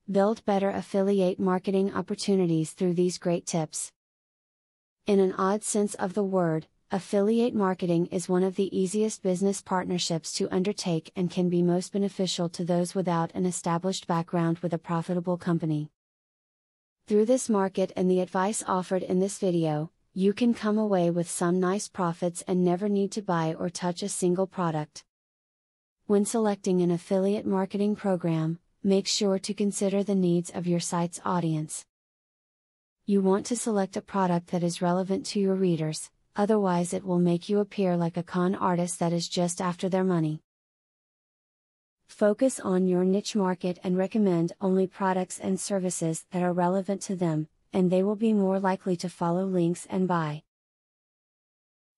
Build better affiliate marketing opportunities through these great tips. In an odd sense of the word, affiliate marketing is one of the easiest business partnerships to undertake and can be most beneficial to those without an established background with a profitable company. Through this market and the advice offered in this video, you can come away with some nice profits and never need to buy or touch a single product. When selecting an affiliate marketing program, make sure to consider the needs of your site's audience. You want to select a product that is relevant to your readers, otherwise it will make you appear like a con artist that is just after their money. Focus on your niche market and recommend only products and services that are relevant to them, and they will be more likely to follow links and buy.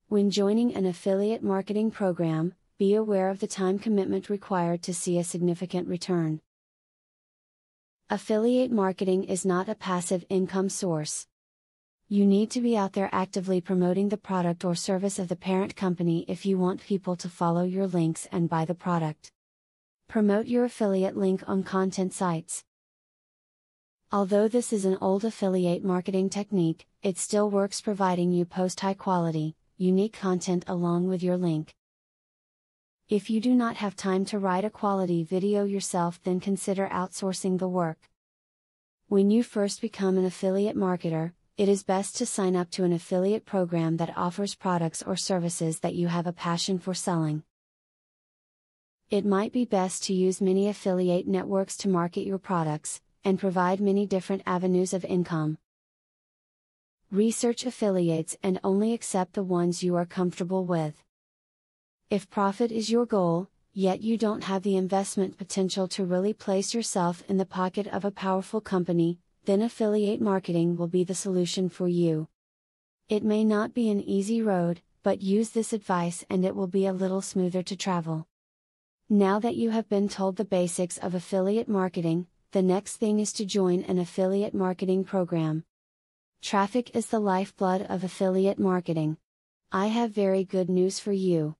When joining an affiliate marketing program, be aware of the time commitment required to see a significant return. Affiliate marketing is not a passive income source. You need to be out there actively promoting the product or service of the parent company if you want people to follow your links and buy the product. Promote your affiliate link on content sites. Although this is an old affiliate marketing technique, it still works providing you post high quality, unique content along with your link. If you do not have time to write a quality video yourself, then consider outsourcing the work. When you first become an affiliate marketer, it is best to sign up to an affiliate program that offers products or services that you have a passion for selling. It might be best to use many affiliate networks to market your products, and provide many different avenues of income. Research affiliates and only accept the ones you are comfortable with. If profit is your goal, yet you don't have the investment potential to really place yourself in the pocket of a powerful company, then affiliate marketing will be the solution for you. It may not be an easy road, but use this advice and it will be a little smoother to travel. Now that you have been told the basics of affiliate marketing, the next thing is to join an affiliate marketing program. Traffic is the lifeblood of affiliate marketing. I have very good news for you.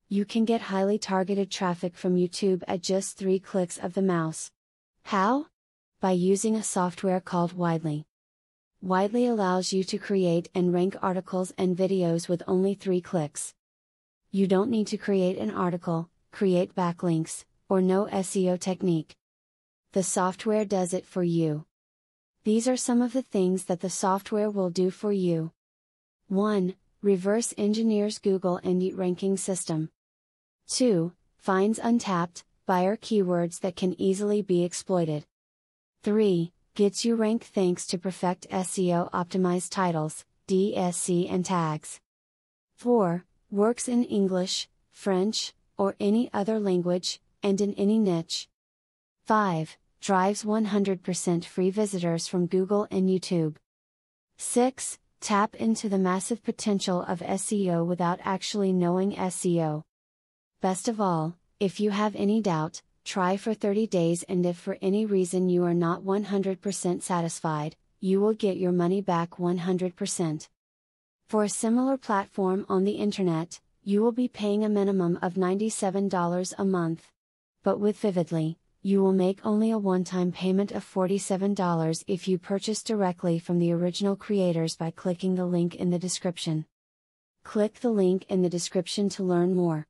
You can get highly targeted traffic from YouTube at just 3 clicks of the mouse. How? By using a software called Widely. Widely allows you to create and rank articles and videos with only 3 clicks. You don't need to create an article, create backlinks, or no SEO technique. The software does it for you. These are some of the things that the software will do for you. 1. Reverse engineers Google Indie ranking system. 2. Finds untapped, buyer keywords that can easily be exploited. 3. Gets you ranked thanks to Perfect SEO optimized titles, DSC and tags. 4. Works in English, French, or any other language, and in any niche. 5. Drives 100% free visitors from Google and YouTube. 6. Tap into the massive potential of SEO without actually knowing SEO. Best of all, if you have any doubt, try for 30 days, and if for any reason you are not 100% satisfied, you will get your money back 100%. For a similar platform on the internet, you will be paying a minimum of $97 a month. But with Vividly, you will make only a one-time payment of $47 if you purchase directly from the original creators by clicking the link in the description. Click the link in the description to learn more.